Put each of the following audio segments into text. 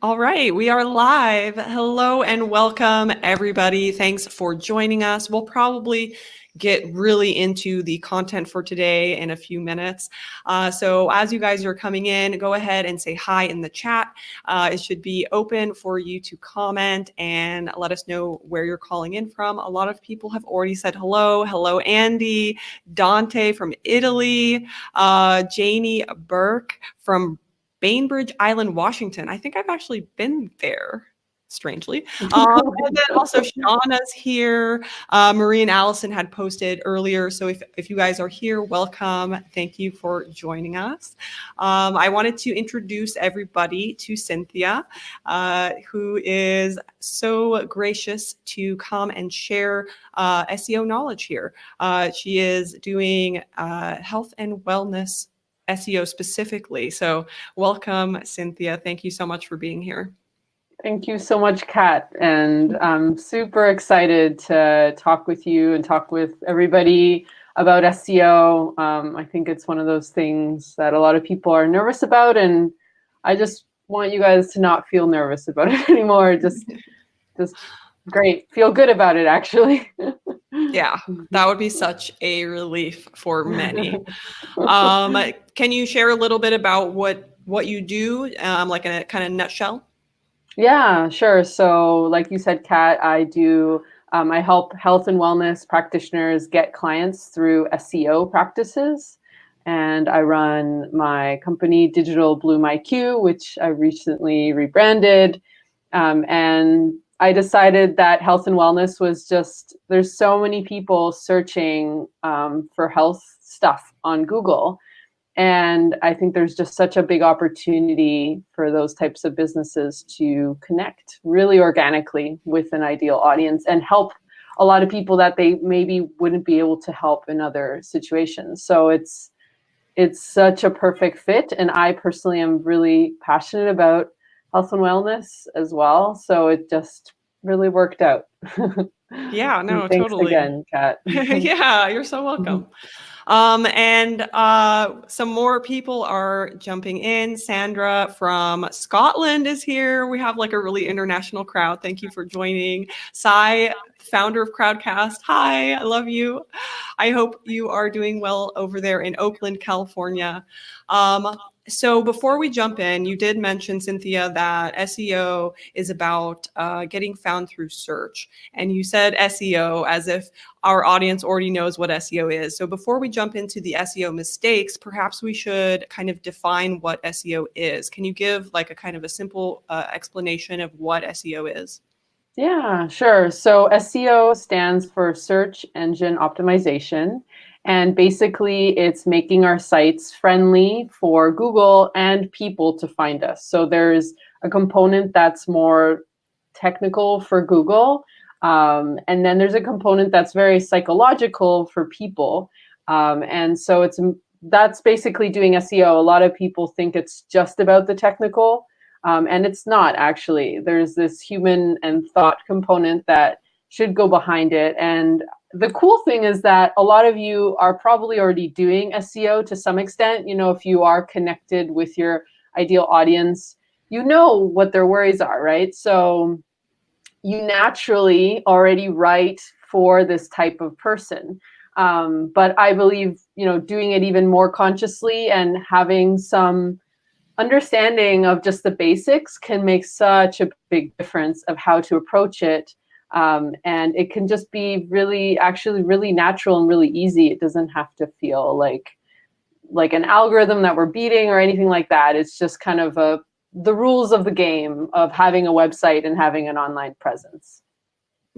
All right, we are live. Hello and welcome, everybody. Thanks for joining us. We'll probably get really into the content for today in a few minutes. So as you guys are coming in, go ahead and say hi in the chat. It should be open for you to comment and let us know where you're calling in from. A lot of people have already said hello. Hello, Andy, Dante from Italy, Janie Burke from Bainbridge Island, Washington. I think I've actually been there, strangely. And then also Shauna's here. Marie and Allison had posted earlier. So if you guys are here, welcome. Thank you for joining us. I wanted to introduce everybody to Cinthia, who is so gracious to come and share SEO knowledge here. She is doing health and wellness SEO specifically. So welcome, Cinthia. Thank you so much for being here. Thank you so much, Kat. And I'm super excited to talk with you and talk with everybody about SEO. I think it's one of those things that a lot of people are nervous about, and I just want you guys to not feel nervous about it anymore. Just great. Feel good about it, actually. Yeah, that would be such a relief for many. Can you share a little bit about what you do, like in a kind of nutshell? Yeah, sure. So like you said, Kat, I help health and wellness practitioners get clients through SEO practices. And I run my company, Digital Bloom IQ, which I recently rebranded. And I decided that health and wellness was there's so many people searching for health stuff on Google. And I think there's just such a big opportunity for those types of businesses to connect really organically with an ideal audience and help a lot of people that they maybe wouldn't be able to help in other situations. So it's such a perfect fit. And I personally am really passionate about health and wellness as well. So it just really worked out. Yeah, no, Thanks totally. again, Kat. Yeah, you're so welcome. And some more people are jumping in. Sandra from Scotland is here. We have like a really international crowd. Thank you for joining. Sai, founder of Crowdcast. Hi, I love you. I hope you are doing well over there in Oakland, California. So before we jump in, you did mention, Cinthia, that SEO is about getting found through search. And you said SEO as if our audience already knows what SEO is. So before we jump into the SEO mistakes, perhaps we should kind of define what SEO is. Can you give like a kind of a simple explanation of what SEO is? Yeah, sure. So SEO stands for search engine optimization. And basically, it's making our sites friendly for Google and people to find us. So there's a component that's more technical for Google. And then there's a component that's very psychological for people. And so that's basically doing SEO. A lot of people think it's just about the technical. And it's not actually. There's this human and thought component that should go behind it. And the cool thing is that a lot of you are probably already doing SEO to some extent. You know, if you are connected with your ideal audience, you know what their worries are, right? So you naturally already write for this type of person. But I believe, doing it even more consciously and having some understanding of just the basics can make such a big difference of how to approach it. And it can just be actually really natural and really easy. It doesn't have to feel like an algorithm that we're beating or anything like that. It's just kind of the rules of the game of having a website and having an online presence.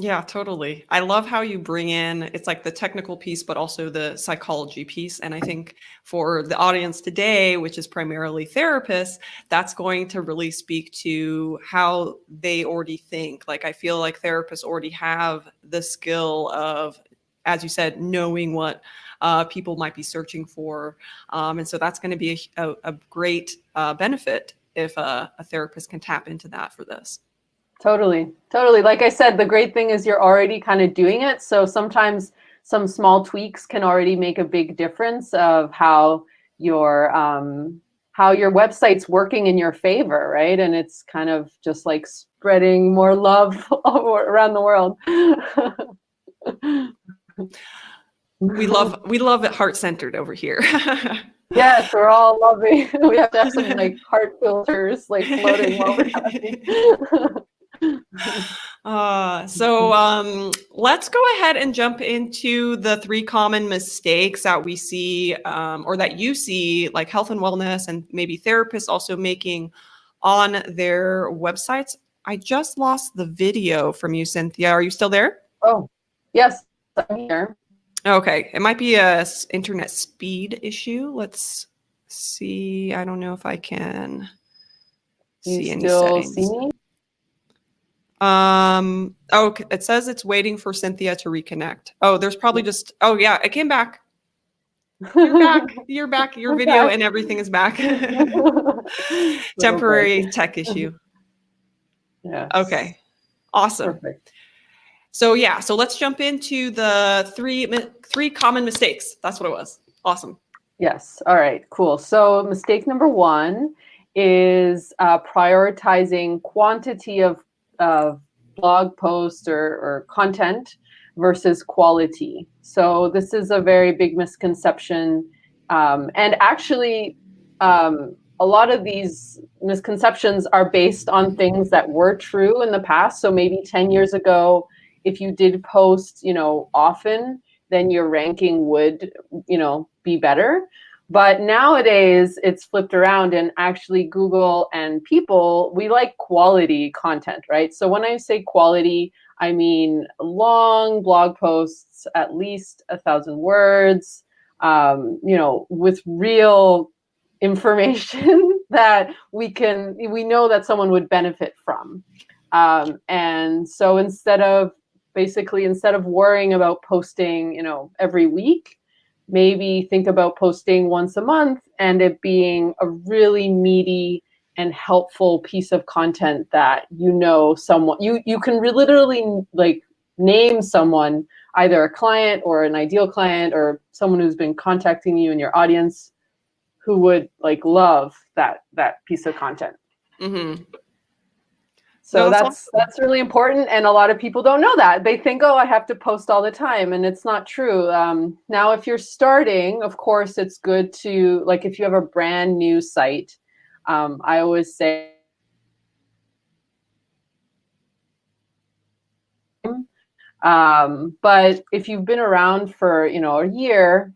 Yeah, totally. I love how you bring in, it's like the technical piece, but also the psychology piece. And I think for the audience today, which is primarily therapists, that's going to really speak to how they already think. Like, I feel like therapists already have the skill of, as you said, knowing what people might be searching for. And so that's going to be a great benefit if a therapist can tap into that for this. Totally. Like I said, the great thing is you're already kind of doing it. So sometimes some small tweaks can already make a big difference of how your how your website's working in your favor, right? And it's kind of just like spreading more love around the world. We love it heart-centered over here. Yes, we're all loving. We have to have some like heart filters like floating while we're talking. Let's go ahead and jump into the 3 common mistakes that we see, or that you see, like health and wellness and maybe therapists also making on their websites. I just lost the video from you, Cinthia. Are you still there? Oh, yes, I'm here. Okay, it might be a internet speed issue. Let's see. I don't know if I can see any still settings. see me? Oh, it says it's waiting for Cinthia to reconnect. Oh, there's probably just, oh yeah, it came back. You're back. You're back. Your video and everything is back. Temporary tech issue. Yeah. Okay. Awesome. Perfect. So yeah, so let's jump into the three common mistakes. That's what it was. Awesome. Yes. All right, cool. So mistake number 1 is prioritizing quantity of blog posts or content versus quality. So this is a very big misconception. And actually, a lot of these misconceptions are based on things that were true in the past. So maybe 10 years ago, if you did post, often, then your ranking would, be better. But nowadays it's flipped around, and actually Google and people, we like quality content, right? So when I say quality, I mean long blog posts, at least 1,000 words, with real information that we know that someone would benefit from. And so instead of worrying about posting, every week, maybe think about posting once a month and it being a really meaty and helpful piece of content that someone you can literally like name someone, either a client or an ideal client or someone who's been contacting you in your audience who would like love that piece of content. Mm-hmm. So that's really important, and a lot of people don't know that. They think, oh, I have to post all the time, and it's not true. Now, if you're starting, of course, it's good to, like, if you have a brand new site, I always say, but if you've been around for, a year,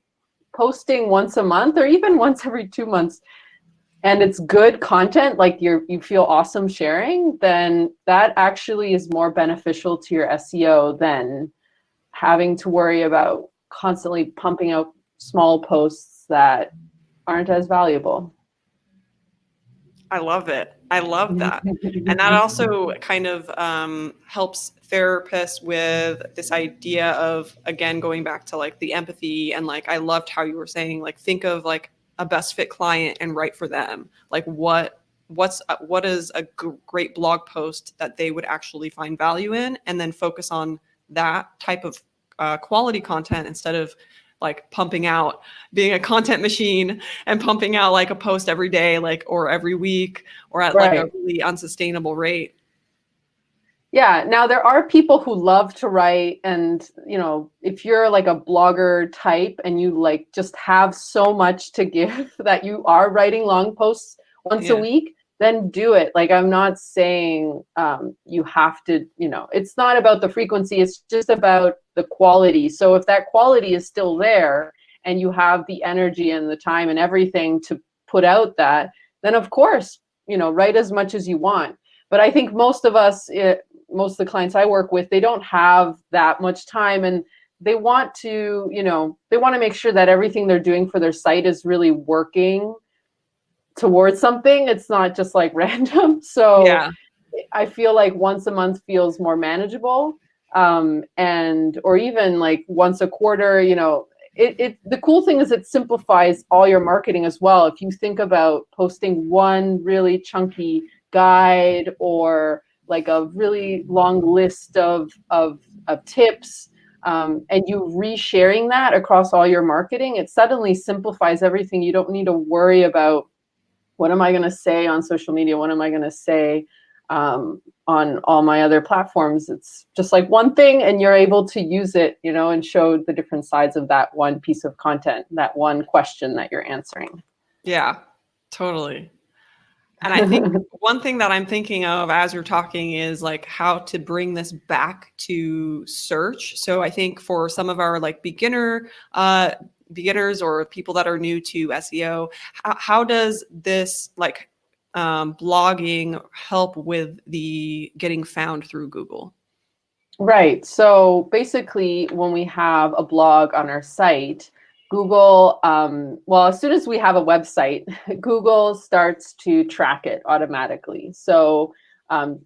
posting once a month or even once every 2 months, and it's good content, like you feel awesome sharing, then that actually is more beneficial to your SEO than having to worry about constantly pumping out small posts that aren't as valuable. I love it. I love that. And that also kind of helps therapists with this idea of, again, going back to like the empathy, and like I loved how you were saying, like, think of like a best fit client and write for them. Like what is a great blog post that they would actually find value in, and then focus on that type of quality content instead of like being a content machine and pumping out like a post every day, like, or every week, or at like a really unsustainable rate. Yeah. Now there are people who love to write, and if you're like a blogger type and you like just have so much to give that you are writing long posts once a week, then do it. Like, I'm not saying you have to, it's not about the frequency, it's just about the quality. So if that quality is still there and you have the energy and the time and everything to put out that, then of course, write as much as you want. But I think most of the clients I work with, they don't have that much time, and they want to, make sure that everything they're doing for their site is really working towards something. It's not just like random. So I feel like once a month feels more manageable, or even like once a quarter. The cool thing is it simplifies all your marketing as well. If you think about posting one really chunky guide or like a really long list of tips, and you resharing that across all your marketing, it suddenly simplifies everything. You don't need to worry about what am I going to say on social media? What am I going to say on all my other platforms? It's just like one thing, and you're able to use it, and show the different sides of that one piece of content, that one question that you're answering. Yeah, totally. And I think one thing that I'm thinking of as you're talking is like how to bring this back to search. So I think for some of our like beginners or people that are new to SEO, how does this like blogging help with the getting found through Google? Right. So basically, when we have a blog on our site, Google, well, as soon as we have a website, Google starts to track it automatically. So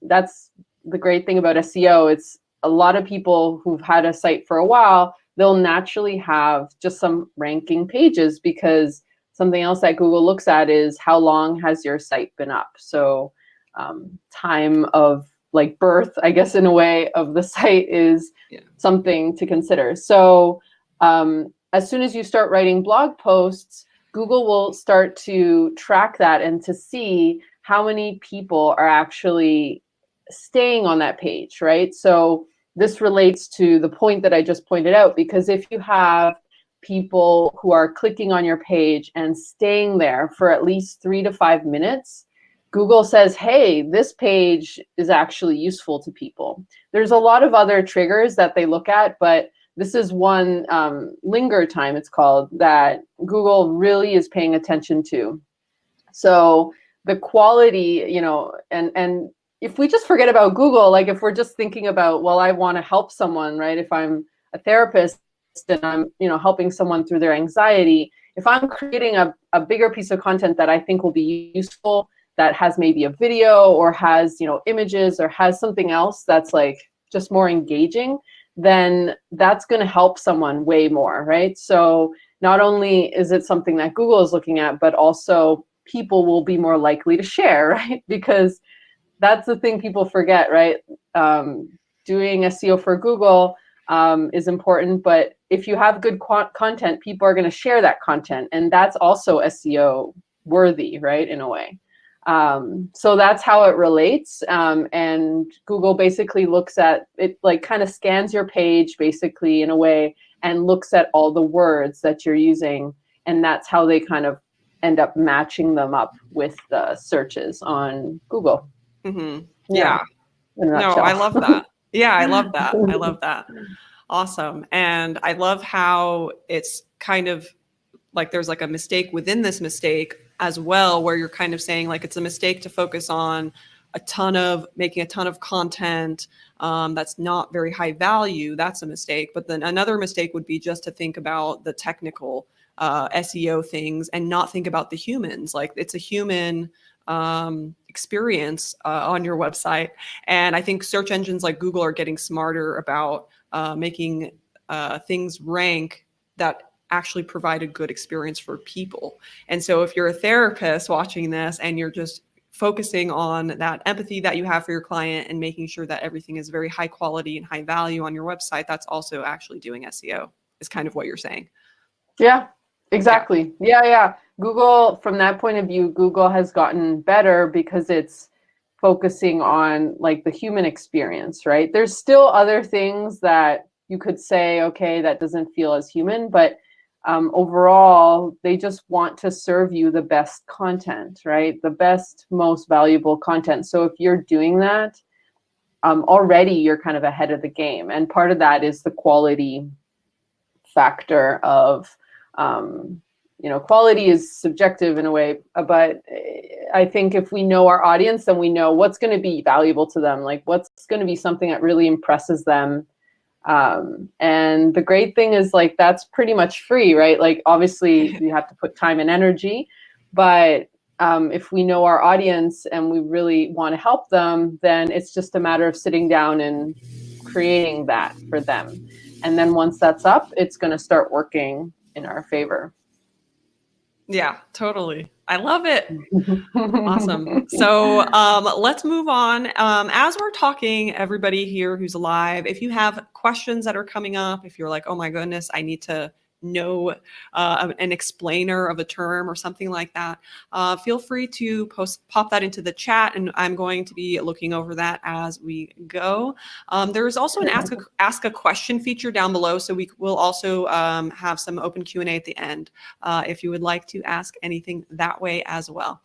that's the great thing about SEO. It's a lot of people who've had a site for a while, they'll naturally have just some ranking pages, because something else that Google looks at is how long has your site been up. So time of like birth, I guess, in a way, of the site is something to consider. So as soon as you start writing blog posts, Google will start to track that and to see how many people are actually staying on that page, right? So this relates to the point that I just pointed out, because if you have people who are clicking on your page and staying there for at least 3 to 5 minutes, Google says, hey, this page is actually useful to people. There's a lot of other triggers that they look at, but this is one, linger time, it's called, that Google really is paying attention to. So the quality, and if we just forget about Google, like if we're just thinking about, well, I want to help someone, right? If I'm a therapist and I'm, helping someone through their anxiety, if I'm creating a bigger piece of content that I think will be useful, that has maybe a video or has, images or has something else that's like just more engaging, then that's going to help someone way more, right? So not only is it something that Google is looking at, but also people will be more likely to share, right? Because that's the thing people forget, right? Doing SEO for Google is important, but if you have good content, people are going to share that content, and that's also SEO worthy, right, in a way. So that's how it relates. And Google basically looks at it, like kind of scans your page basically in a way and looks at all the words that you're using. And that's how they kind of end up matching them up with the searches on Google. Mm-hmm. Yeah. No, I love that. Yeah, I love that. I love that. Awesome. And I love how it's kind of like there's like a mistake within this mistake as well, where you're kind of saying like it's a mistake to focus on making a ton of content that's not very high value. That's a mistake. But then another mistake would be just to think about the technical SEO things and not think about the humans. Like it's a human experience on your website. And I think search engines like Google are getting smarter about making things rank that actually provide a good experience for people. And so if you're a therapist watching this and you're just focusing on that empathy that you have for your client and making sure that everything is very high quality and high value on your website, that's also actually doing SEO, is kind of what you're saying. Yeah, exactly. Yeah. Google, from that point of view, Google has gotten better because it's focusing on like the human experience, right? There's still other things that you could say, okay, that doesn't feel as human, but overall, they just want to serve you the best content, right? The best, most valuable content. So if you're doing that, already you're kind of ahead of the game. And part of that is the quality factor of, quality is subjective in a way, but I think if we know our audience, then we know what's going to be valuable to them, like what's going to be something that really impresses them. And the great thing is like, that's pretty much free, right? Like obviously you have to put time and energy, but if we know our audience and we really want to help them, then it's just a matter of sitting down and creating that for them. And then once that's up, it's going to start working in our favor. Yeah, totally. I love it. Awesome. So let's move on. As we're talking, everybody here who's live, if you have questions that are coming up, if you're like, oh my goodness, I need to know an explainer of a term or something like that, feel free to pop that into the chat, and I'm going to be looking over that as we go. There is also an ask a question feature down below, so we will also have some open Q&A at the end if you would like to ask anything that way as well.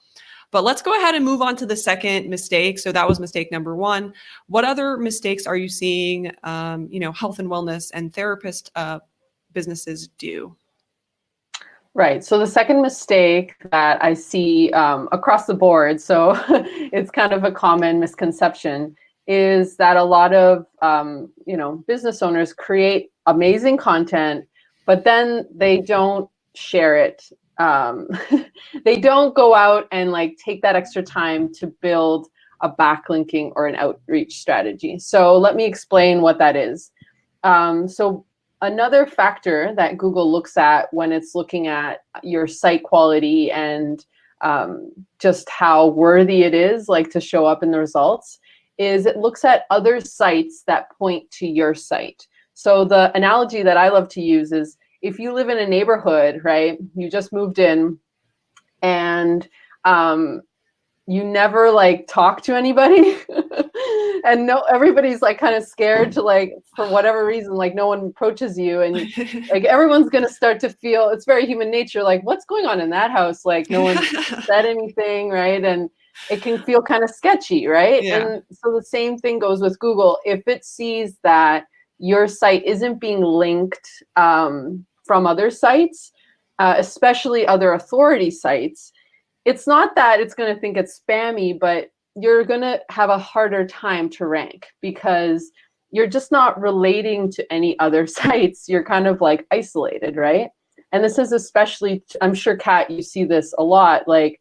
But let's go ahead and move on to the second mistake. So that was mistake number one. What other mistakes are you seeing, health and wellness and therapist businesses do? Right. So the second mistake that I see across the board, so it's kind of a common misconception, is that a lot of business owners create amazing content, but then they don't share it. They don't go out and like take that extra time to build a backlinking or an outreach strategy. So let me explain what that is. So another factor that Google looks at when it's looking at your site quality and just how worthy it is, like to show up in the results, is it looks at other sites that point to your site. So the analogy that I love to use is, if you live in a neighborhood, right, you just moved in, and you never like talk to anybody, and everybody's like kind of scared to, like, for whatever reason, like no one approaches you, and like everyone's gonna start to feel, it's very human nature, like, what's going on in that house? Like no one said anything, right? And it can feel kind of sketchy, right? Yeah. And so the same thing goes with Google. If it sees that your site isn't being linked from other sites, especially other authority sites, it's not that it's going to think it's spammy, but you're going to have a harder time to rank because you're just not relating to any other sites. You're kind of like isolated, right? And this is especially, I'm sure, Kat, you see this a lot, like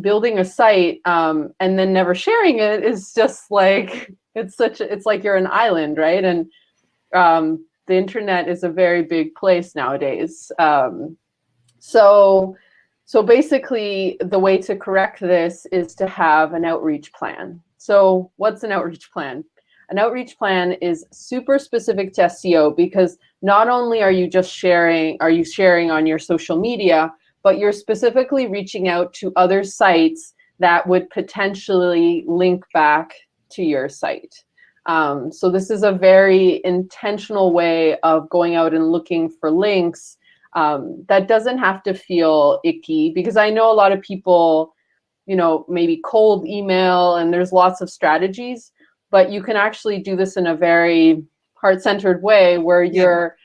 building a site and then never sharing it is just like, it's like you're an island, right? And the internet is a very big place nowadays. So basically, the way to correct this is to have an outreach plan. So what's an outreach plan? An outreach plan is super specific to SEO, because not only are you sharing on your social media, but you're specifically reaching out to other sites that would potentially link back to your site. So this is a very intentional way of going out and looking for links that doesn't have to feel icky, because I know a lot of people, maybe cold email, and there's lots of strategies, but you can actually do this in a very heart-centered way where you're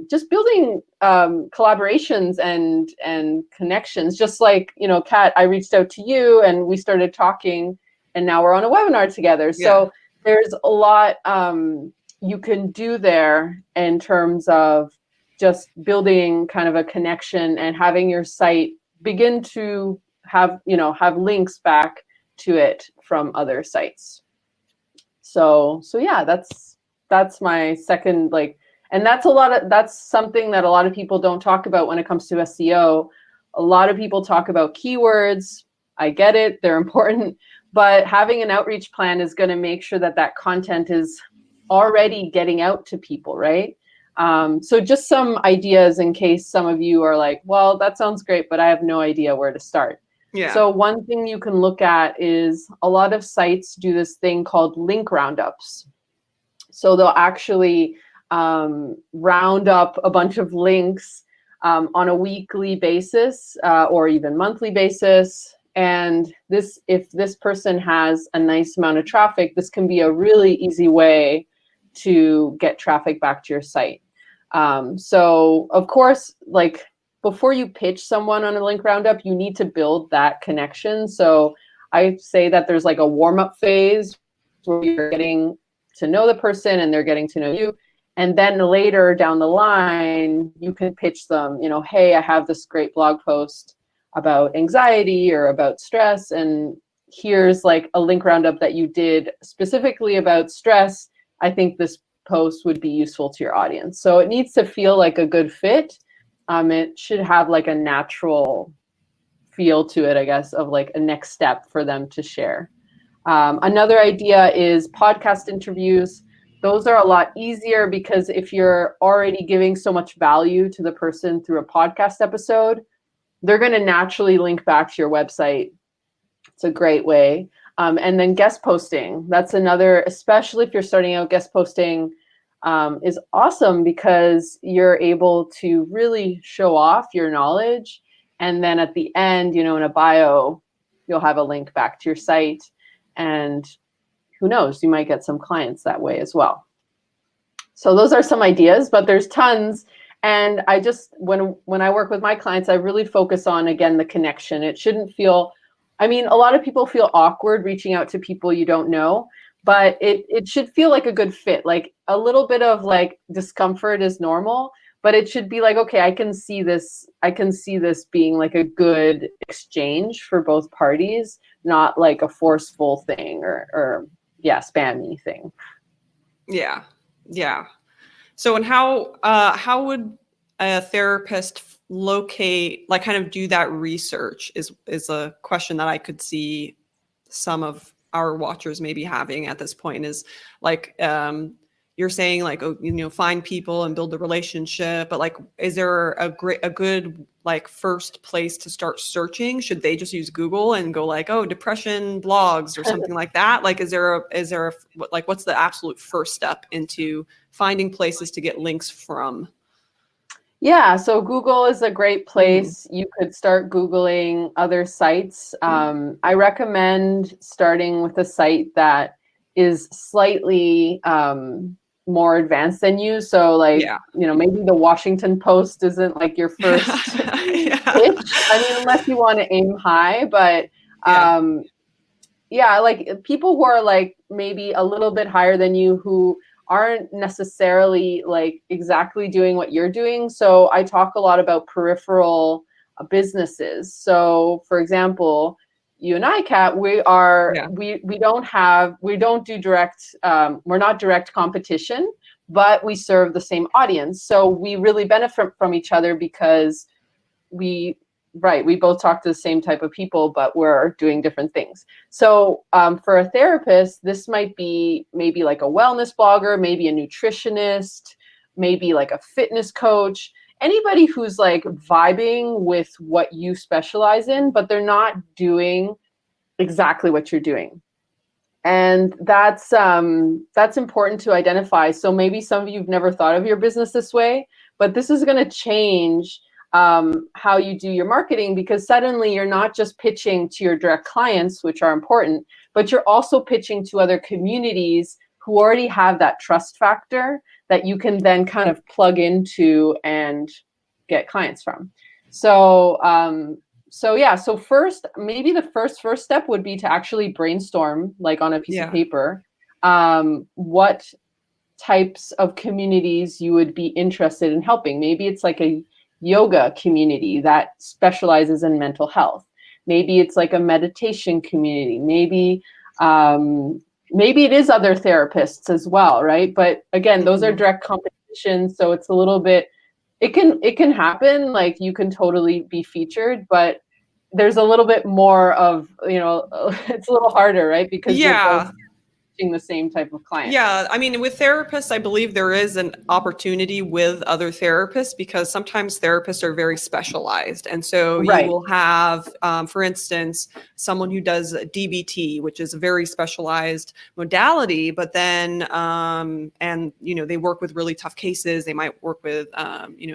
just building collaborations and connections. Just like, Kat, I reached out to you and we started talking, and now we're on a webinar together. Yeah. So there's a lot you can do there in terms of just building kind of a connection and having your site begin to have links back to it from other sites. So yeah, that's my second, and that's something that a lot of people don't talk about when it comes to SEO. A lot of people talk about keywords. I get it, they're important, but having an outreach plan is going to make sure that content is already getting out to people, right? So just some ideas in case some of you are like, well, that sounds great, but I have no idea where to start. Yeah. So one thing you can look at is a lot of sites do this thing called link roundups. So they'll actually round up a bunch of links on a weekly basis or even monthly basis. And if this person has a nice amount of traffic, this can be a really easy way to get traffic back to your site. So of course, before you pitch someone on a link roundup, you need to build that connection. So I say that there's like a warm-up phase where you're getting to know the person and they're getting to know you. And then later down the line, you can pitch them, hey, I have this great blog post about anxiety or about stress, and here's like a link roundup that you did specifically about stress. I think this post would be useful to your audience. So it needs to feel like a good fit. It should have like a natural feel to it, I guess, of like a next step for them to share. Another idea is podcast interviews. those are a lot easier because if you're already giving so much value to the person through a podcast episode, they're going to naturally link back to your website. It's a great way. And then guest posting, that's another, especially if you're starting out, guest posting is awesome because you're able to really show off your knowledge. And then at the end, in a bio, you'll have a link back to your site. And who knows, you might get some clients that way as well. So those are some ideas, but there's tons. And I just, when I work with my clients, I really focus on, again, the connection. It shouldn't feel, a lot of people feel awkward reaching out to people you don't know, but it should feel like a good fit. Like a little bit of like discomfort is normal, but it should be like, okay, I can see this being like a good exchange for both parties, not like a forceful thing or spammy thing. Yeah. Yeah. So, and how would a therapist locate, like kind of do that research is a question that I could see some of our watchers maybe having at this point, is like, you're saying like, find people and build a relationship, but like, is there a good like first place to start searching? Should they just use Google and go like, oh, depression blogs or something like that? Like, is there a like, what's the absolute first step into finding places to get links from? Yeah, so Google is a great place. You could start Googling other sites. I recommend starting with a site that is slightly more advanced than you. So like, maybe the Washington Post isn't like your first pitch. Unless you want to aim high, but like people who are like maybe a little bit higher than you who aren't necessarily like exactly doing what you're doing. So I talk a lot about peripheral businesses. So for example, you and I, Kat, we don't do direct, we're not direct competition, but we serve the same audience. So we really benefit from each other because we both talk to the same type of people, but we're doing different things. So for a therapist, this might be maybe like a wellness blogger, maybe a nutritionist, maybe like a fitness coach, anybody who's like vibing with what you specialize in, but they're not doing exactly what you're doing. And that's important to identify. So maybe some of you've never thought of your business this way, but this is going to change how you do your marketing, because suddenly you're not just pitching to your direct clients, which are important, but you're also pitching to other communities who already have that trust factor that you can then kind of plug into and get clients from. So, so first, maybe the first step would be to actually brainstorm, like on a piece of paper, what types of communities you would be interested in helping. Maybe it's like a yoga community that specializes in mental health. Maybe it's like a meditation community. Maybe it is other therapists as well, right? But again, those are direct competition, so it's a little bit. It can happen. Like you can totally be featured, but there's a little bit more of it's a little harder, right? Because you're both the same type of client. Yeah, with therapists, I believe there is an opportunity with other therapists because sometimes therapists are very specialized. And so you will have, for instance, someone who does DBT, which is a very specialized modality, but then, they work with really tough cases. They might work with,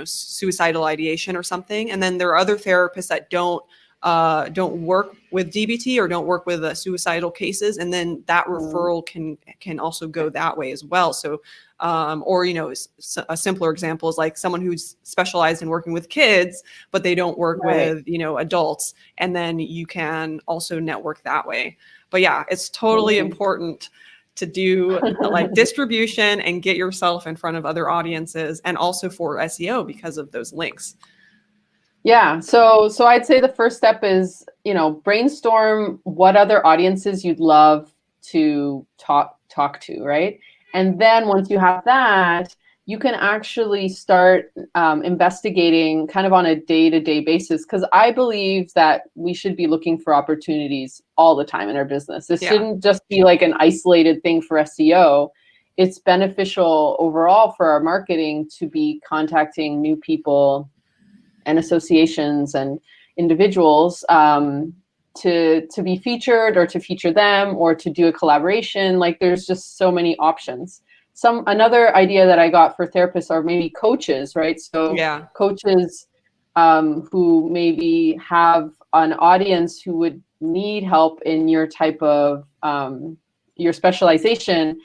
suicidal ideation or something. And then there are other therapists that don't work with DBT or don't work with suicidal cases, and then that referral can also go that way as well. So, a simpler example is like someone who's specialized in working with kids, but they don't work with adults, and then you can also network that way. But yeah, it's totally important to do like distribution and get yourself in front of other audiences, and also for SEO because of those links. Yeah. So I'd say the first step is, brainstorm what other audiences you'd love to talk to, right? And then once you have that, you can actually start investigating kind of on a day-to-day basis, because I believe that we should be looking for opportunities all the time in our business. This shouldn't just be like an isolated thing for SEO. it's beneficial overall for our marketing to be contacting new people and associations and individuals to be featured, or to feature them, or to do a collaboration. Like, there's just so many options. Another idea that I got for therapists are maybe coaches, right? So Yeah. coaches who maybe have an audience who would need help in your type of your specialization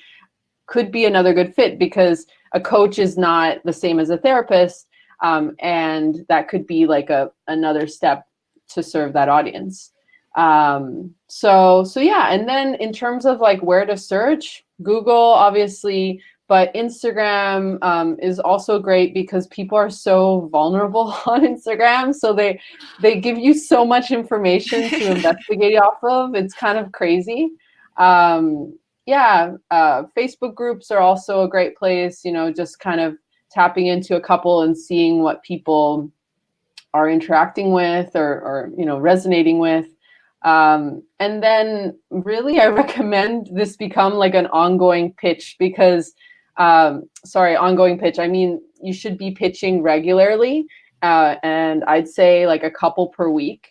could be another good fit, because a coach is not the same as a therapist, and that could be like another step to serve that audience. So yeah, and then in terms of like where to search, Google obviously, but Instagram is also great because people are so vulnerable on Instagram. So they give you so much information to investigate off of. It's kind of crazy. Facebook groups are also a great place, just kind of tapping into a couple and seeing what people are interacting with or resonating with. And then really, I recommend this become like an ongoing pitch, because ongoing pitch. I mean, you should be pitching regularly, and I'd say like a couple per week.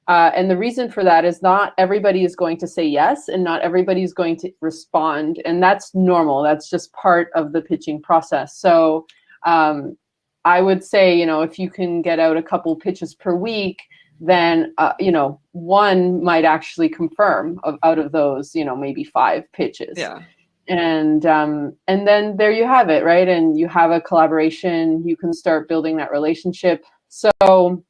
And the reason for that is not everybody is going to say yes, and not everybody is going to respond. And that's normal. That's just part of the pitching process. So I would say, if you can get out a couple pitches per week, then, one might actually confirm out of those, maybe 5 pitches. Yeah. And then there you have it, right? And you have a collaboration, you can start building that relationship. So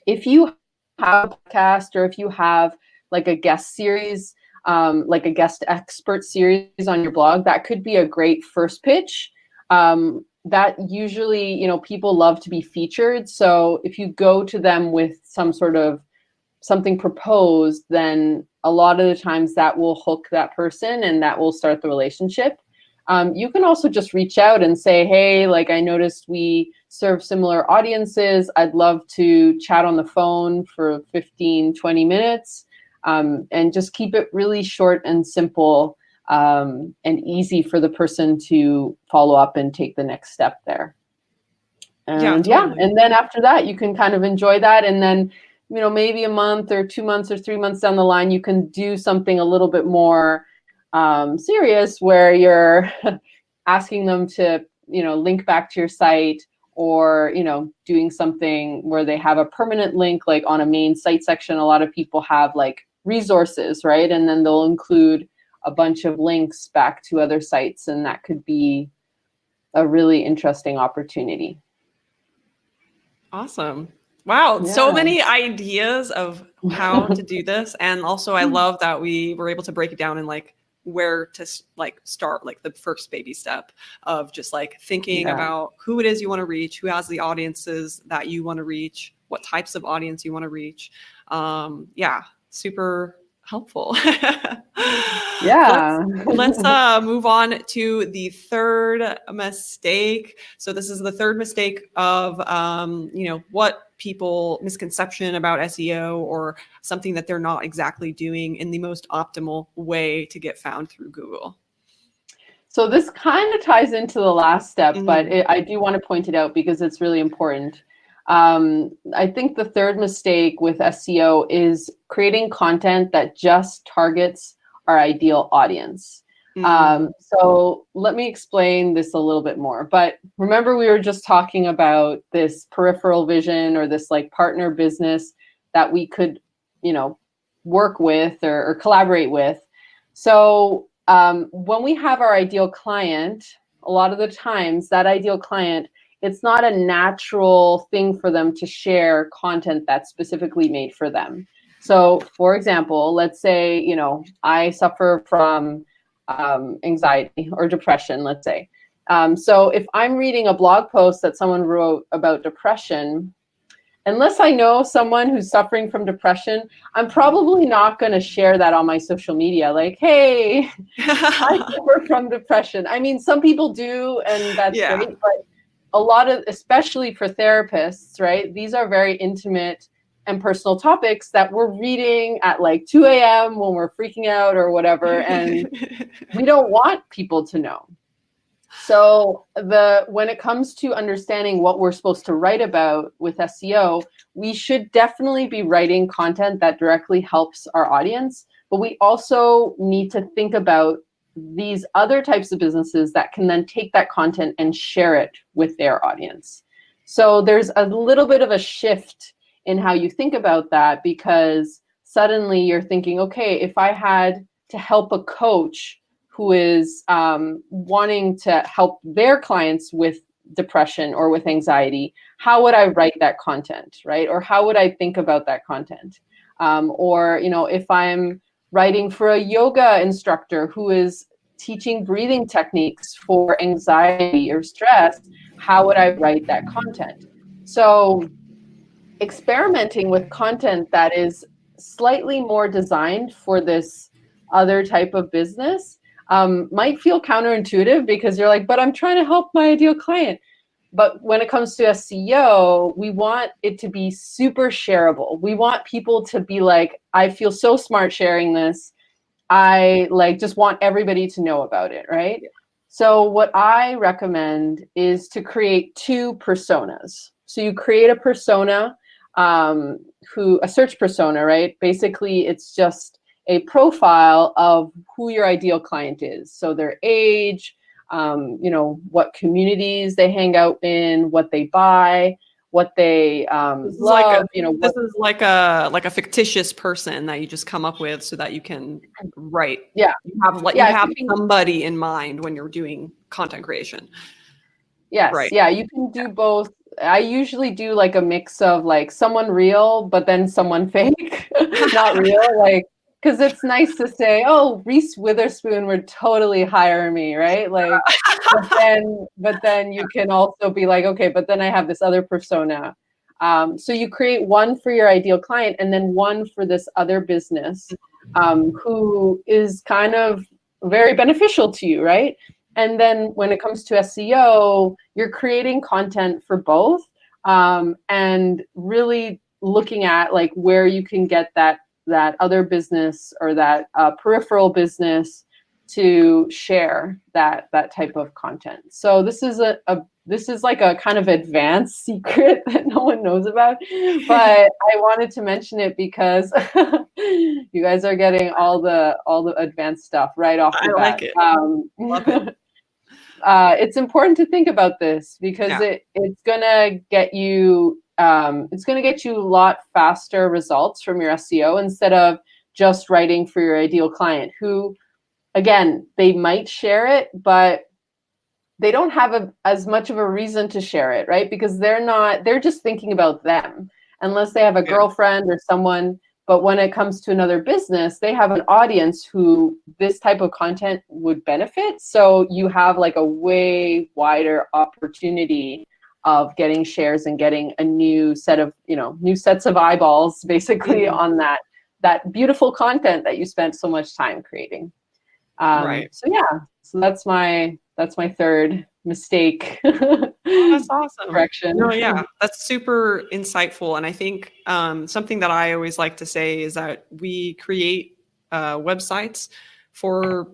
if you have a podcast, or if you have like a guest series, like a guest expert series on your blog, that could be a great first pitch. That usually, people love to be featured. So if you go to them with some sort of something proposed, then a lot of the times that will hook that person and that will start the relationship. You can also just reach out and say, hey, like, I noticed we serve similar audiences. I'd love to chat on the phone for 15, 20 minutes, and just keep it really short and simple, and easy for the person to follow up and take the next step there. And Totally. and then after that, you can kind of enjoy that. And then, maybe a month or 2 months or 3 months down the line, you can do something a little bit more serious, where you're asking them to, link back to your site, or, doing something where they have a permanent link, like on a main site section. A lot of people have like resources, right? And then they'll include a bunch of links back to other sites, and that could be a really interesting opportunity. Awesome. Wow. Yeah. So many ideas of how to do this. And also, I love that we were able to break it down in like where to like start, like the first baby step of just like thinking about who it is you want to reach, who has the audiences that you want to reach, what types of audience you want to reach. Super helpful. Yeah. Let's move on to the third mistake. So this is the third mistake of, what people misconception about SEO, or something that they're not exactly doing in the most optimal way to get found through Google. So this kind of ties into the last step, but I do want to point it out because it's really important. I think the third mistake with SEO is creating content that just targets our ideal audience. So let me explain this a little bit more. But remember, we were just talking about this peripheral vision, or this like partner business that we could, work with or collaborate with. So when we have our ideal client, a lot of the times that ideal client, it's not a natural thing for them to share content that's specifically made for them. So for example, let's say, I suffer from anxiety or depression, let's say. So if I'm reading a blog post that someone wrote about depression, unless I know someone who's suffering from depression, I'm probably not going to share that on my social media. Like, hey, I suffer from depression. I mean, some people do, and that's great. But a lot of, especially for therapists, right? These are very intimate and personal topics that we're reading at like 2 a.m. when we're freaking out or whatever. And we don't want people to know. So when it comes to understanding what we're supposed to write about with SEO, we should definitely be writing content that directly helps our audience, but we also need to think about these other types of businesses that can then take that content and share it with their audience. So there's a little bit of a shift in how you think about that, because suddenly you're thinking, okay, if I had to help a coach who is wanting to help their clients with depression or with anxiety, how would I write that content, right? Or how would I think about that content? Or, if I'm writing for a yoga instructor who is teaching breathing techniques for anxiety or stress, how would I write that content? So experimenting with content that is slightly more designed for this other type of business might feel counterintuitive, because you're like, but I'm trying to help my ideal client. But when it comes to SEO, we want it to be super shareable. We want people to be like, I feel so smart sharing this. I just want everybody to know about it, right? Yeah. So what I recommend is to create two personas. So you create a persona, a search persona, right? Basically, it's just a profile of who your ideal client is. So their age, what communities they hang out in, what they buy, what they love. This is like a fictitious person that you just come up with so that you can write. Yeah, you have somebody in mind when you're doing content creation. Yes, right. Yeah, you can do both. I usually do like a mix of like someone real, but then someone fake, not real, because it's nice to say, oh, Reese Witherspoon would totally hire me, right? But then you can also be like, okay, but then I have this other persona. So you create one for your ideal client and then one for this other business who is kind of very beneficial to you, right? And then when it comes to SEO, you're creating content for both, and really looking at where you can get that other business or that peripheral business to share that type of content. So this is this is like a kind of advanced secret that no one knows about, but I wanted to mention it because you guys are getting all the advanced stuff right off the bat. Like it. Love it. It's important to think about this because it's gonna get you a lot faster results from your SEO instead of just writing for your ideal client, who, again, they might share it, but they don't have as much of a reason to share it, right? Because they're just thinking about them, unless they have a girlfriend or someone. But when it comes to another business, they have an audience who this type of content would benefit. So you have a way wider opportunity of getting shares and getting a new set of, new sets of eyeballs, basically, on that beautiful content that you spent so much time creating. Right. So that's my third mistake. That's awesome. Correction. No, yeah, that's super insightful. And I think something that I always like to say is that we create websites for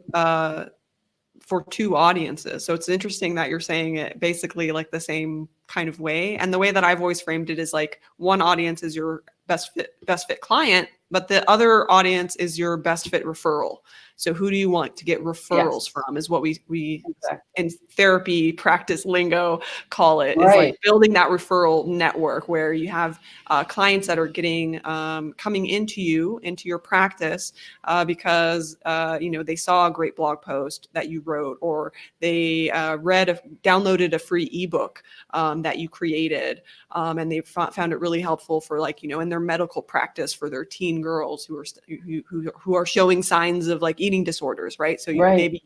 two audiences. So it's interesting that you're saying it basically the same kind of way. And the way that I've always framed it is one audience is your best fit client, but the other audience is your best fit referral. So who do you want to get referrals from is what we exactly. In therapy practice lingo call it, is building that referral network where you have clients that are getting coming into your practice because they saw a great blog post that you wrote, or they downloaded a free ebook that you created, and they found it really helpful for in their medical practice for their teen girls who are showing signs of eating disorders, right? So maybe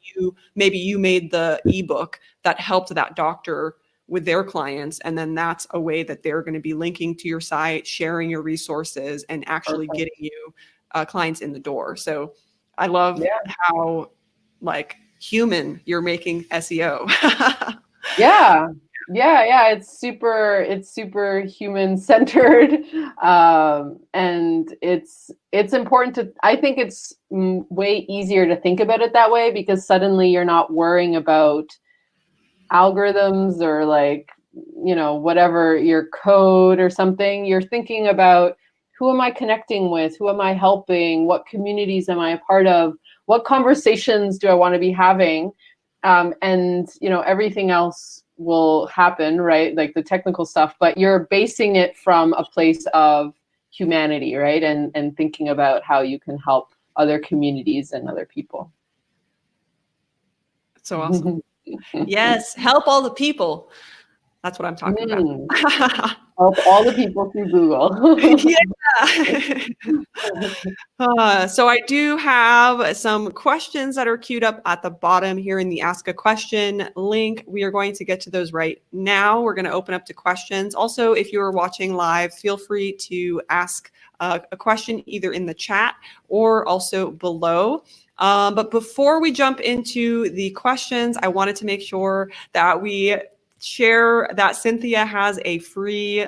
you made the ebook that helped that doctor with their clients, and then that's a way that they're going to be linking to your site, sharing your resources, and actually getting you clients in the door. So I love how human you're making SEO. Yeah, it's super human centered, and it's important I think it's way easier to think about it that way, because suddenly you're not worrying about algorithms or like, whatever, your code or something, you're thinking about, who am I connecting with? Who am I helping? What communities am I a part of? What conversations do I want to be having? And everything else will happen, right? Like the technical stuff, but you're basing it from a place of humanity, right? And thinking about how you can help other communities and other people. So awesome. Yes, help all the people. That's what I'm talking about. Help all the people through Google. Yeah. So I do have some questions that are queued up at the bottom here in the Ask a Question link. We are going to get to those right now. We're going to open up to questions. Also, if you are watching live, feel free to ask a question either in the chat or also below. But before we jump into the questions, I wanted to make sure that we share that Cinthia has a free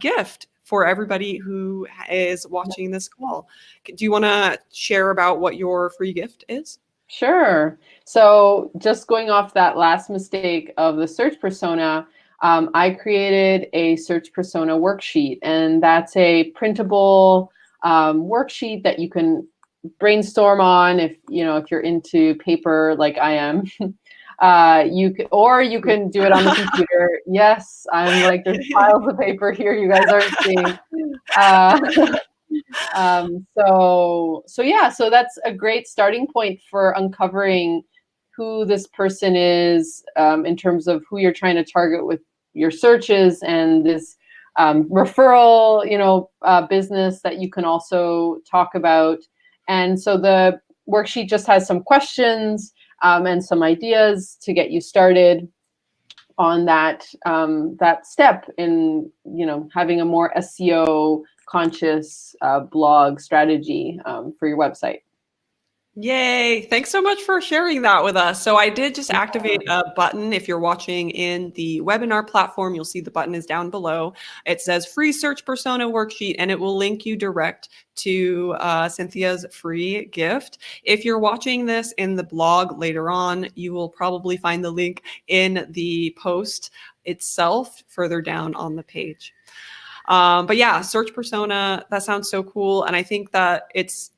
gift for everybody who is watching this call. Do you want to share about what your free gift is? Sure. So just going off that last mistake of the search persona, I created a search persona worksheet, and that's a printable worksheet that you can brainstorm on if you're into paper like I am. You can do it on the computer. Yes, I'm like, there's piles of paper here you guys aren't seeing. So that's a great starting point for uncovering who this person is, in terms of who you're trying to target with your searches, and this referral, business that you can also talk about. And so the worksheet just has some questions and some ideas to get you started on that step in having a more SEO conscious blog strategy for your website. Yay. Thanks so much for sharing that with us. So I did just activate a button. If you're watching in the webinar platform, you'll see the button is down below. It says free search persona worksheet, and it will link you direct to Cinthia's free gift. If you're watching this in the blog later on, you will probably find the link in the post itself further down on the page. But yeah, search persona, that sounds so cool. And I think that it's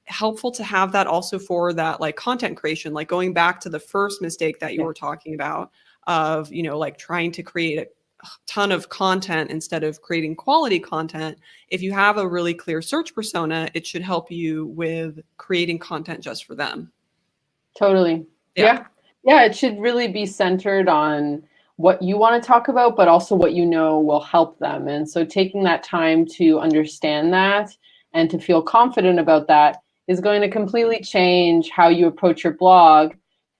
helpful to have that also for that like content creation, like going back to the first mistake that you were talking about of, like trying to create a ton of content instead of creating quality content. If you have a really clear search persona, it should help you with creating content just for them. Totally. Yeah. It should really be centered on what you want to talk about, but also what will help them. And so taking that time to understand that and to feel confident about that is going to completely change how you approach your blog.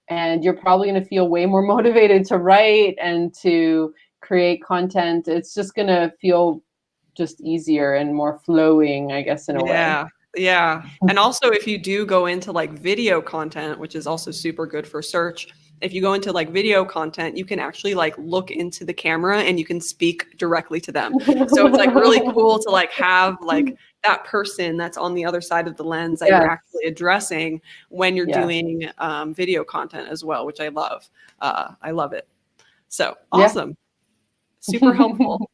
And you're probably going to feel way more motivated to write and to create content. It's just going to feel just easier and more flowing, I guess, in a way. Yeah. And also if you do go into like video content, which is also super good for search, if you go into like video content, you can actually like look into the camera and you can speak directly to them. So it's like really cool to like have like that person that's on the other side of the lens that you're actually addressing when you're doing video content as well, which I love. I love it. So awesome. Super helpful.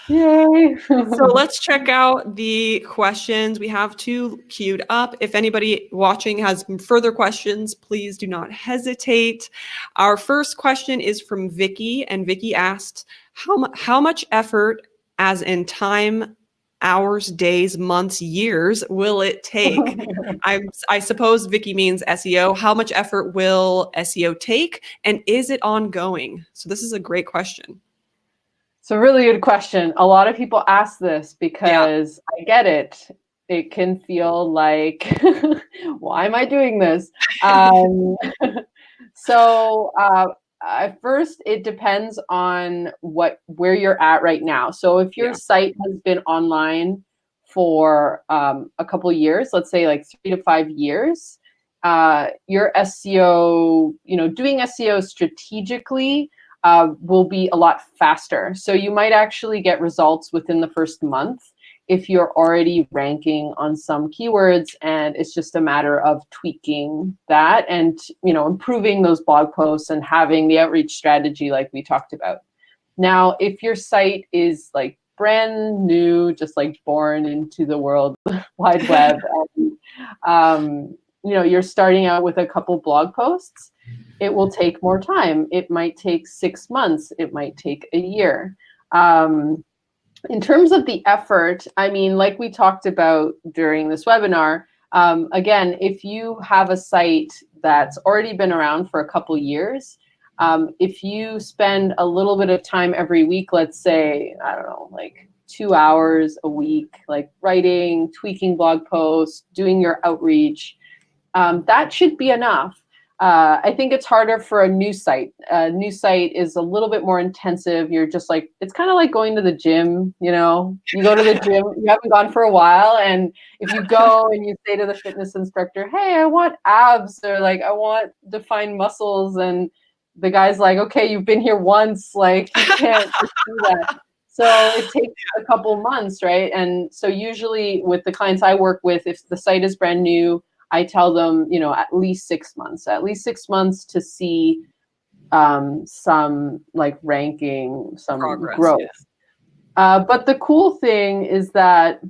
Yay. So let's check out the questions. We have 2 queued up. If anybody watching has further questions, please do not hesitate. Our first question is from Vicky, and Vicky asked, how much effort, as in time, hours, days, months, years, will it take? I suppose Vicky means SEO. How much effort will SEO take, and is it ongoing? So this is a great question. It's a really good question. A lot of people ask this because I get it. It can feel like, why am I doing this? So first, it depends on where you're at right now. So if your site has been online for a couple of years, let's say like 3 to 5 years, your SEO, doing SEO strategically will be a lot faster. So you might actually get results within the first month. if you're already ranking on some keywords, and it's just a matter of tweaking that and, improving those blog posts and having the outreach strategy like we talked about. Now, if your site is like brand new, just like born into the world wide web, and you're starting out with a couple blog posts, it will take more time. It might take 6 months. It might take a year. In terms of the effort, I mean, like we talked about during this webinar, again, if you have a site that's already been around for a couple years, if you spend a little bit of time every week, let's say, I don't know, like 2 hours a week, like writing, tweaking blog posts, doing your outreach, that should be enough. I think it's harder for a new site. A new site is a little bit more intensive. You're just like, it's kind of like going to the gym, you go to the gym, you haven't gone for a while. And if you go and you say to the fitness instructor, hey, I want abs, or like, I want defined muscles. And the guy's like, okay, you've been here once, like you can't just do that. So it takes a couple months, right? And so usually with the clients I work with, if the site is brand new, I tell them, at least 6 months, to see some like ranking, some Progress, growth. yeah. But the cool thing is that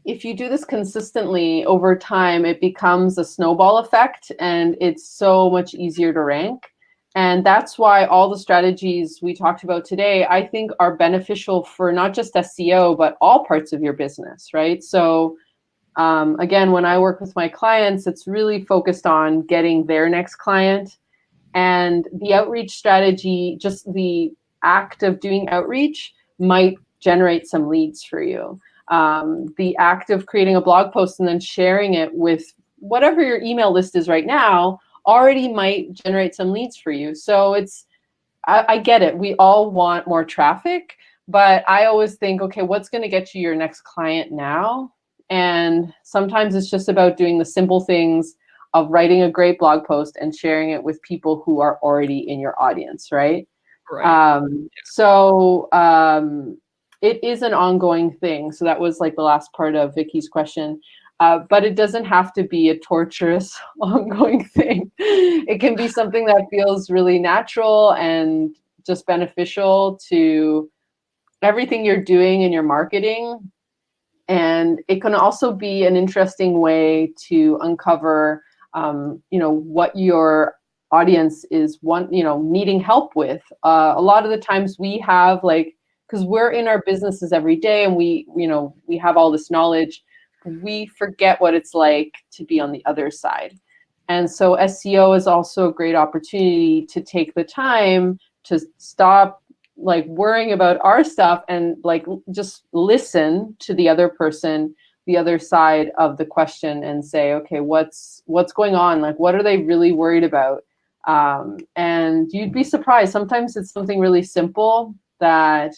if you do this consistently over time, it becomes a snowball effect, and it's so much easier to rank. And that's why all the strategies we talked about today, I think, are beneficial for not just SEO, but all parts of your business, right? So again, when I work with my clients, it's really focused on getting their next client. And the outreach strategy, just the act of doing outreach, might generate some leads for you. The act of creating a blog post and then sharing it with whatever your email list is right now already might generate some leads for you. So I get it. We all want more traffic, but I always think, okay, what's going to get you your next client now? And sometimes it's just about doing the simple things of writing a great blog post and sharing it with people who are already in your audience, right? Right. So it is an ongoing thing. So that was like the last part of Vicky's question. But it doesn't have to be a torturous, ongoing thing. It can be something that feels really natural and just beneficial to everything you're doing in your marketing. And it can also be an interesting way to uncover, what your audience is needing help with. A lot of the times we have because we're in our businesses every day, and we have all this knowledge, we forget what it's like to be on the other side. And so SEO is also a great opportunity to take the time to stop worrying about our stuff and just listen to the other person, the other side of the question, and say, okay, what's going on? What are they really worried about? And you'd be surprised. Sometimes it's something really simple that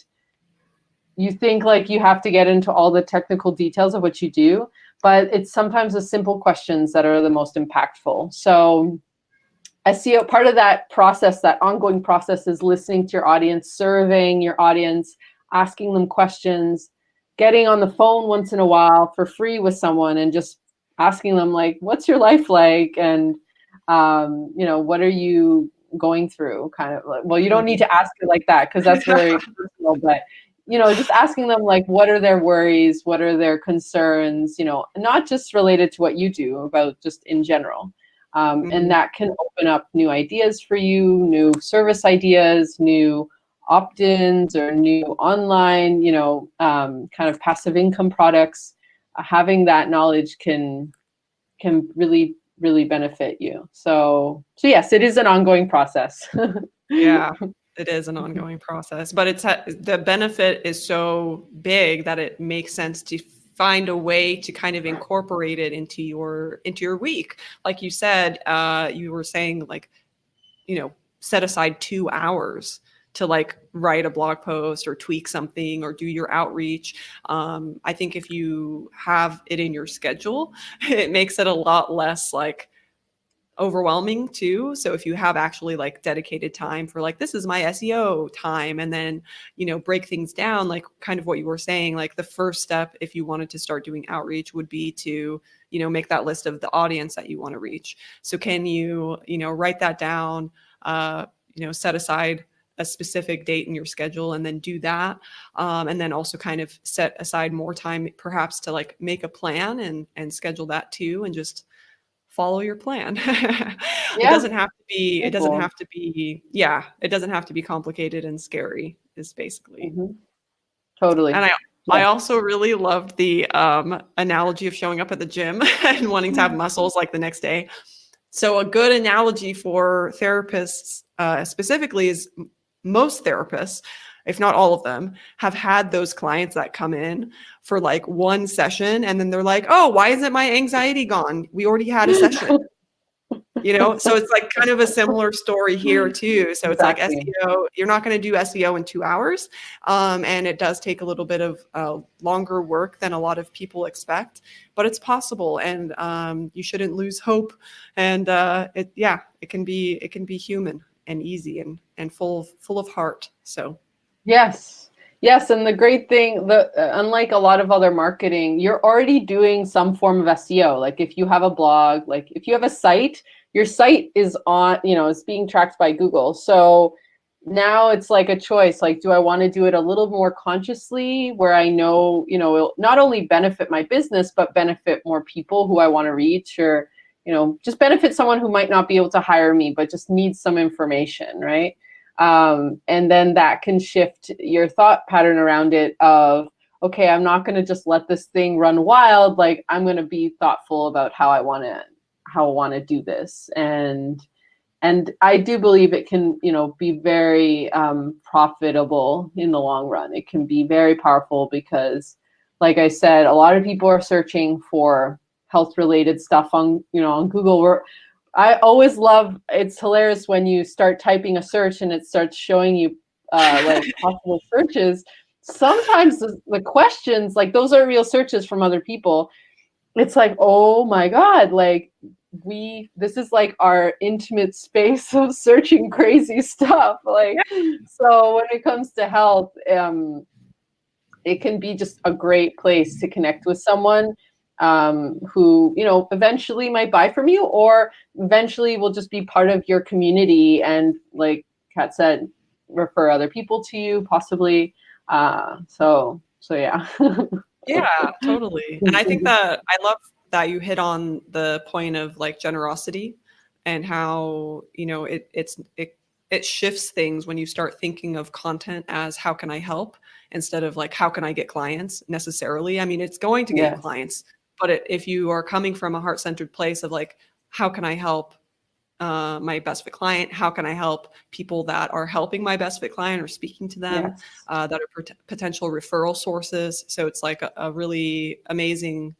you think you have to get into all the technical details of what you do, but it's sometimes the simple questions that are the most impactful. So SEO, part of that process, that ongoing process, is listening to your audience, surveying your audience, asking them questions, getting on the phone once in a while for free with someone and just asking them what's your life like? And, what are you going through? Well, you don't need to ask it like that because that's very personal, but, just asking them what are their worries? What are their concerns? Not just related to what you do, about just in general. And that can open up new ideas for you, new service ideas, new opt-ins, or new online, kind of passive income products. Having that knowledge can really, really benefit you. So yes, it is an ongoing process. Yeah, it is an ongoing process, but the benefit is so big that it makes sense to find a way to kind of incorporate it into your week. Like you said, you were saying set aside 2 hours to write a blog post or tweak something or do your outreach. I think if you have it in your schedule, it makes it a lot less overwhelming too. So if you have actually like dedicated time for like, this is my SEO time, and then, break things down, like kind of what you were saying, like the first step, if you wanted to start doing outreach, would be to, make that list of the audience that you want to reach. So can you, write that down, set aside a specific date in your schedule and then do that. And then also kind of set aside more time perhaps to like make a plan and schedule that too, and just follow your plan. It Yeah. doesn't have to be, it doesn't Cool. have to be, yeah, it doesn't have to be complicated and scary is basically. Totally. And I Yeah. also really loved the analogy of showing up at the gym and wanting to have muscles like the next day. So a good analogy for therapists specifically is most therapists, if not all of them, have had those clients that come in for like one session and then they're like, oh, why isn't my anxiety gone? We already had a session. So it's like kind of a similar story here too. So it's like SEO, you're not going to do SEO in 2 hours. And it does take a little bit of longer work than a lot of people expect, but it's possible. And you shouldn't lose hope. And it can be human and easy and full of heart. So. Yes. And the great thing, unlike a lot of other marketing, you're already doing some form of SEO. Like if you have a blog, like if you have a site, your site is on, it's being tracked by Google. So now it's like a choice. Like, do I want to do it a little more consciously where I know, it'll not only benefit my business, but benefit more people who I want to reach, or, just benefit someone who might not be able to hire me, but just needs some information, right? And then that can shift your thought pattern around it of, okay, I'm not going to just let this thing run wild. Like I'm going to be thoughtful about how I want to do this. And I do believe it can, be very profitable in the long run. It can be very powerful because, like I said, a lot of people are searching for health related stuff on Google. I always love, it's hilarious when you start typing a search and it starts showing you like possible searches. Sometimes the questions, like those are real searches from other people. It's like, oh my God, like this is like our intimate space of searching crazy stuff. Like, so when it comes to health, it can be just a great place to connect with someone who, eventually might buy from you, or eventually will just be part of your community. And like Kat said, refer other people to you possibly. So yeah. Yeah, totally. And I think that I love that you hit on the point of like generosity and how, it shifts things when you start thinking of content as how can I help instead of like how can I get clients necessarily. I mean, it's going to get you clients, but if you are coming from a heart-centered place of like, how can I help my best fit client? How can I help people that are helping my best fit client or speaking to them that are potential referral sources? So it's like a really amazing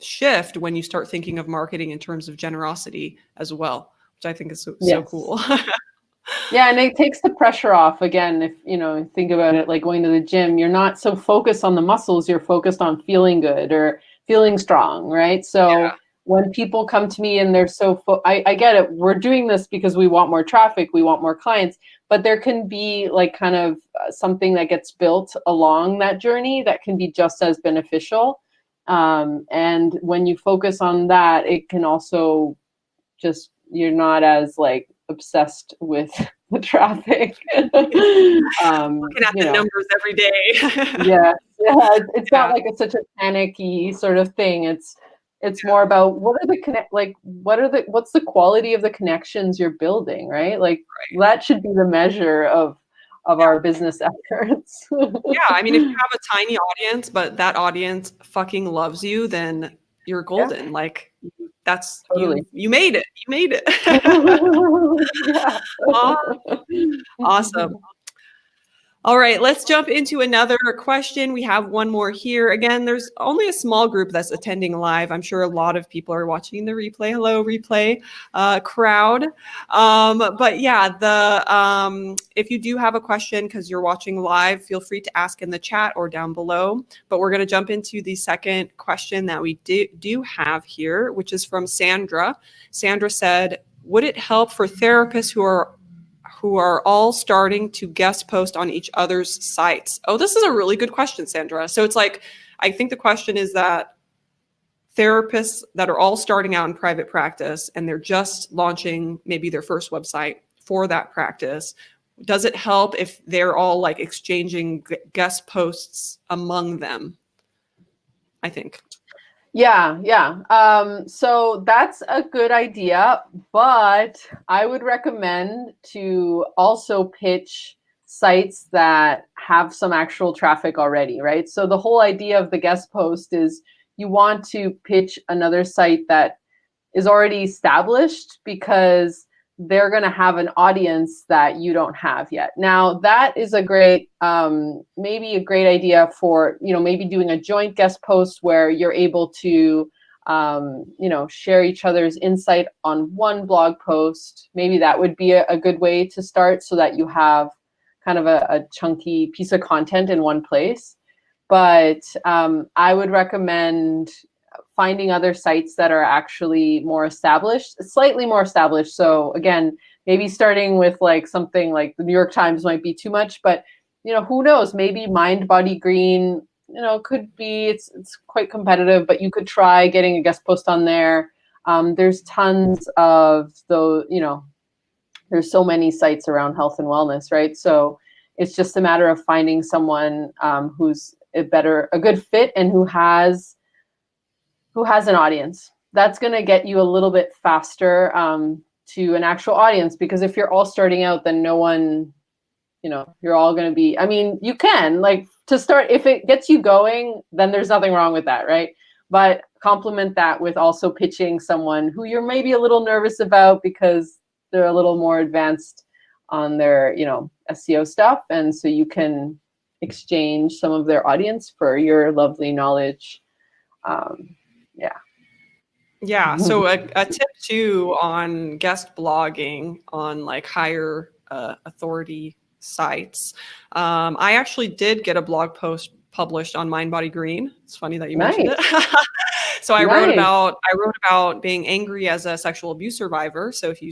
shift when you start thinking of marketing in terms of generosity as well, which I think is so cool. Yeah, and it takes the pressure off. Again, if think about it like going to the gym, you're not so focused on the muscles, you're focused on feeling good or feeling strong, right? So when people come to me and they're so, I get it. We're doing this because we want more traffic, we want more clients, but there can be like kind of something that gets built along that journey that can be just as beneficial. And when you focus on that, it can also just, you're not as like obsessed with the traffic. Looking at the numbers every day. It's not like it's such a panicky sort of thing. It's more about what's the quality of the connections you're building, right? Like that should be the measure of our business efforts. Yeah, I mean, if you have a tiny audience, but that audience fucking loves you, then you're golden. Yeah. Like that's totally. You made it. You made it. Awesome. All right, let's jump into another question. We have one more here. Again, there's only a small group that's attending live. I'm sure a lot of people are watching the replay. Hello, replay crowd. But yeah, if you do have a question because you're watching live, feel free to ask in the chat or down below. But we're going to jump into the second question that we do have here, which is from Sandra. Sandra said, would it help for therapists who are all starting to guest post on each other's sites? Oh, this is a really good question, Sandra. So it's like, I think the question is that therapists that are all starting out in private practice and they're just launching maybe their first website for that practice, does it help if they're all like exchanging guest posts among them? I think. Yeah. So that's a good idea, but I would recommend to also pitch sites that have some actual traffic already, right? So the whole idea of the guest post is you want to pitch another site that is already established because they're going to have an audience that you don't have yet. Now, that is a great, maybe a great idea for, maybe doing a joint guest post where you're able to, share each other's insight on one blog post. Maybe that would be a good way to start so that you have kind of a chunky piece of content in one place. But I would recommend finding other sites that are actually more established, slightly more established. So again, maybe starting with like something like the New York Times might be too much, but who knows? Maybe Mind Body Green, could be. It's quite competitive, but you could try getting a guest post on there. There's tons of those. There's so many sites around health and wellness, right? So it's just a matter of finding someone who's a good fit and who has an audience. That's going to get you a little bit faster to an actual audience, because if you're all starting out, then no one, you're all going to be, you can like to start, if it gets you going, then there's nothing wrong with that, right? But complement that with also pitching someone who you're maybe a little nervous about because they're a little more advanced on their, SEO stuff. And so you can exchange some of their audience for your lovely knowledge. Yeah. So a tip too on guest blogging on like higher authority sites. I actually did get a blog post published on Mind Body Green. It's funny that you mentioned it. So I wrote about being angry as a sexual abuse survivor. So if you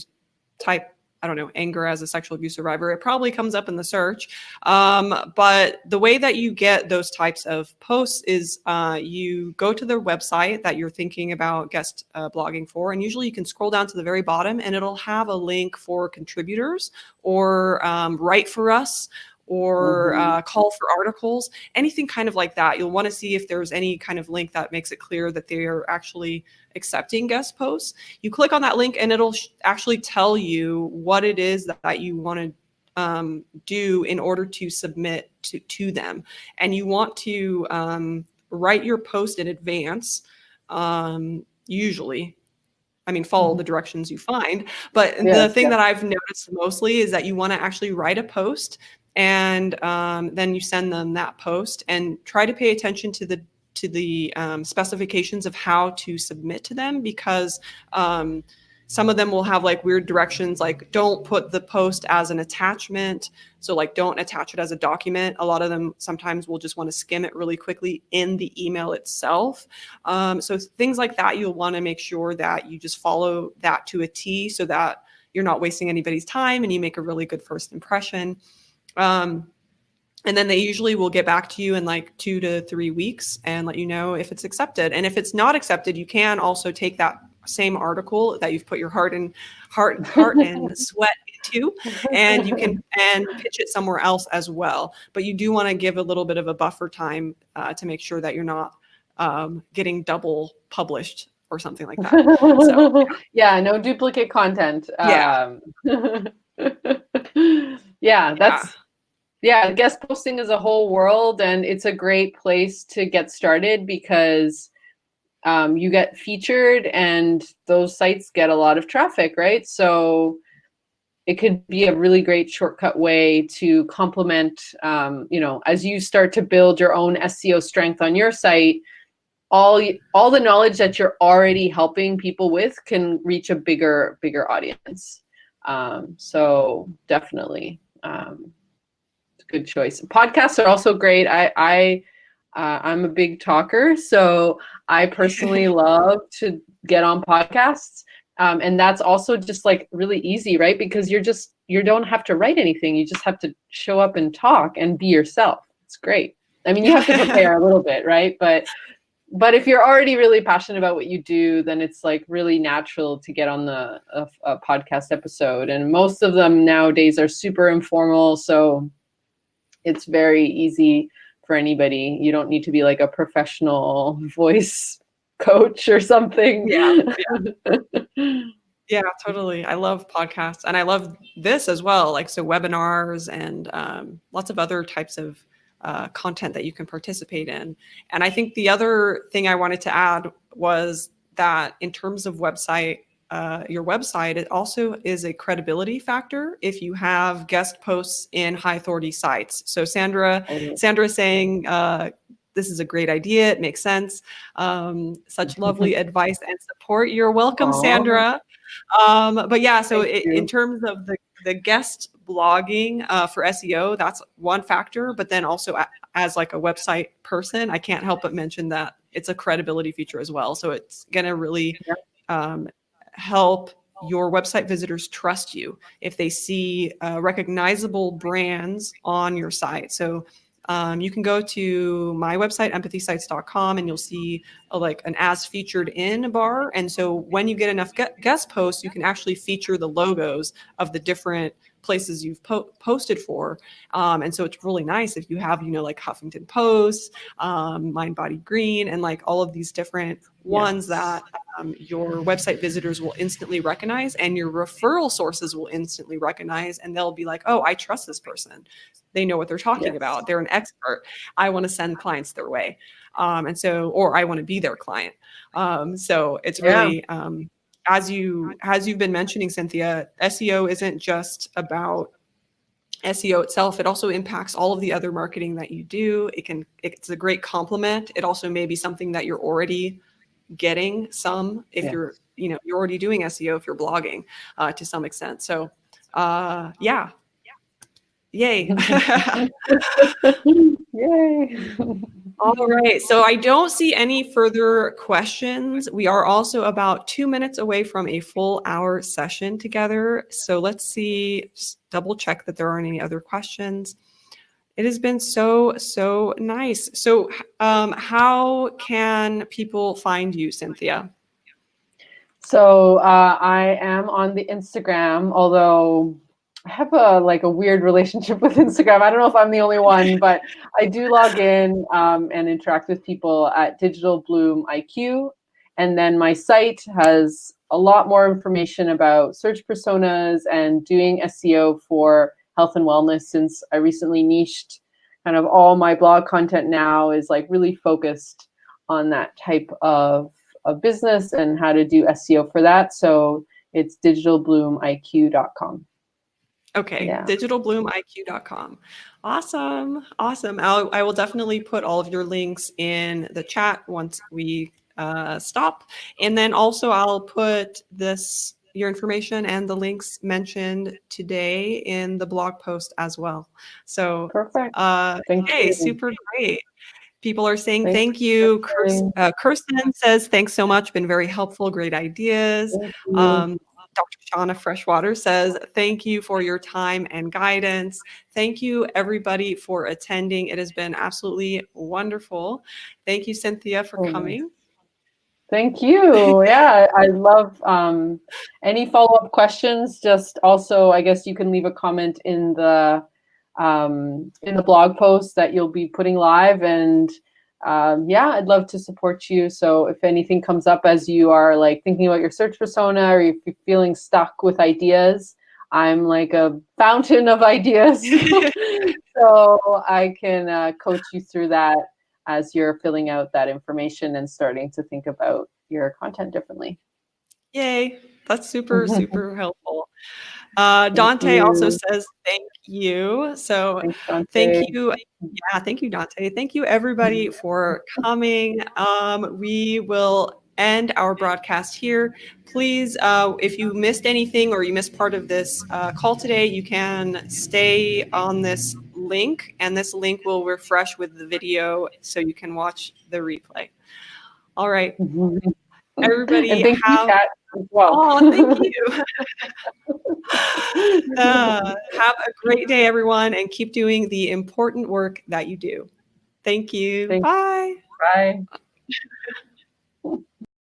type, I don't know, anger as a sexual abuse survivor, it probably comes up in the search. But the way that you get those types of posts is you go to their website that you're thinking about guest blogging for. And usually you can scroll down to the very bottom and it'll have a link for contributors or write for us or call for articles, anything kind of like that. You'll want to see if there's any kind of link that makes it clear that they are actually accepting guest posts. You click on that link and it'll actually tell you what it is that you want to do in order to submit to them. And you want to write your post in advance, usually. Follow the directions you find. But the thing that I've noticed mostly is that you want to actually write a post and then you send them that post and try to pay attention to the specifications of how to submit to them, because some of them will have like weird directions, like don't put the post as an attachment. So like don't attach it as a document. A lot of them sometimes will just want to skim it really quickly in the email itself. So things like that, you'll want to make sure that you just follow that to a T so that you're not wasting anybody's time and you make a really good first impression. And then they usually will get back to you in like 2 to 3 weeks and let you know if it's accepted. And if it's not accepted, you can also take that same article that you've put your heart and sweat into, and you can pitch it somewhere else as well. But you do want to give a little bit of a buffer time to make sure that you're not getting double published or something like that. So yeah, no duplicate content. Guest posting is a whole world, and it's a great place to get started because you get featured and those sites get a lot of traffic, right? So it could be a really great shortcut way to complement, as you start to build your own SEO strength on your site, all the knowledge that you're already helping people with can reach a bigger audience. So definitely, it's a good choice. Podcasts are also great. I'm a big talker, so I personally love to get on podcasts. And that's also just like really easy, right? Because you don't have to write anything. You just have to show up and talk and be yourself. It's great. I mean, you have to prepare a little bit, right? But if you're already really passionate about what you do, then it's like really natural to get on a podcast episode. And most of them nowadays are super informal, so it's very easy for anybody. You don't need to be like a professional voice coach or something. Yeah, totally. I love podcasts, and I love this as well. Like, so webinars and lots of other types of content that you can participate in. And I think the other thing I wanted to add was that in terms of your website, it also is a credibility factor if you have guest posts in high authority sites. So Sandra is saying, this is a great idea. It makes sense. Such lovely advice and support. You're welcome, Sandra. But yeah, so in terms of the guest blogging for SEO, that's one factor. But then also as like a website person, I can't help but mention that it's a credibility feature as well. So it's going to really help your website visitors trust you if they see recognizable brands on your site. So you can go to my website, empathysites.com, and you'll see like an as featured in bar. And so when you get enough guest posts, you can actually feature the logos of the different places you've posted for. And so it's really nice if you have, like Huffington Post, Mind Body Green, and like all of these different ones that your website visitors will instantly recognize, and your referral sources will instantly recognize, and they'll be like, oh, I trust this person. They know what they're talking about. They're an expert. I want to send clients their way. And so, or I want to be their client. So it's really, as you've been mentioning, Cinthia, SEO isn't just about SEO itself. It also impacts all of the other marketing that you do. It's a great complement. It also may be something that you're already getting some, if you're already doing SEO, if you're blogging to some extent. So yay. Yay. All right. So I don't see any further questions. We are also about 2 minutes away from a full hour session together. So let's see, just double check that there aren't any other questions. It has been so nice. So how can people find you, Cinthia? So I am on the Instagram, although I have a weird relationship with Instagram. I don't know if I'm the only one, but I do log in and interact with people at Digital Bloom IQ. And then my site has a lot more information about search personas and doing SEO for health and wellness, since I recently niched kind of all my blog content now is like really focused on that type of business and how to do SEO for that. So it's digitalbloomiq.com. Okay, digitalbloomiq.com. Awesome. I will definitely put all of your links in the chat once we stop. And then also I'll put your information and the links mentioned today in the blog post as well. So perfect. Okay, super great. People are saying thank you. Kirsten says, thanks so much. Been very helpful. Great ideas. Dr. Shauna Freshwater says, thank you for your time and guidance. Thank you, everybody, for attending. It has been absolutely wonderful. Thank you, Cinthia, for coming. Thank you. Yeah, I love any follow-up questions. Just also, I guess you can leave a comment in the blog post that you'll be putting live, and I'd love to support you. So if anything comes up as you are like thinking about your search persona, or if you're feeling stuck with ideas, I'm like a fountain of ideas. So I can coach you through that as you're filling out that information and starting to think about your content differently. Yay, that's super helpful. Thank Dante also you. says thank you. So Thanks, thank Dante. you. Yeah, thank you, Dante. Thank you, everybody, for coming. We will end our broadcast here. Please, if you missed anything or you missed part of this call today, you can stay on this link, and this link will refresh with the video so you can watch the replay. All right, And everybody thank you, have, Kat, as well. oh, thank you. Have a great day, everyone, and keep doing the important work that you do. Thank you. Thanks. Bye. Bye.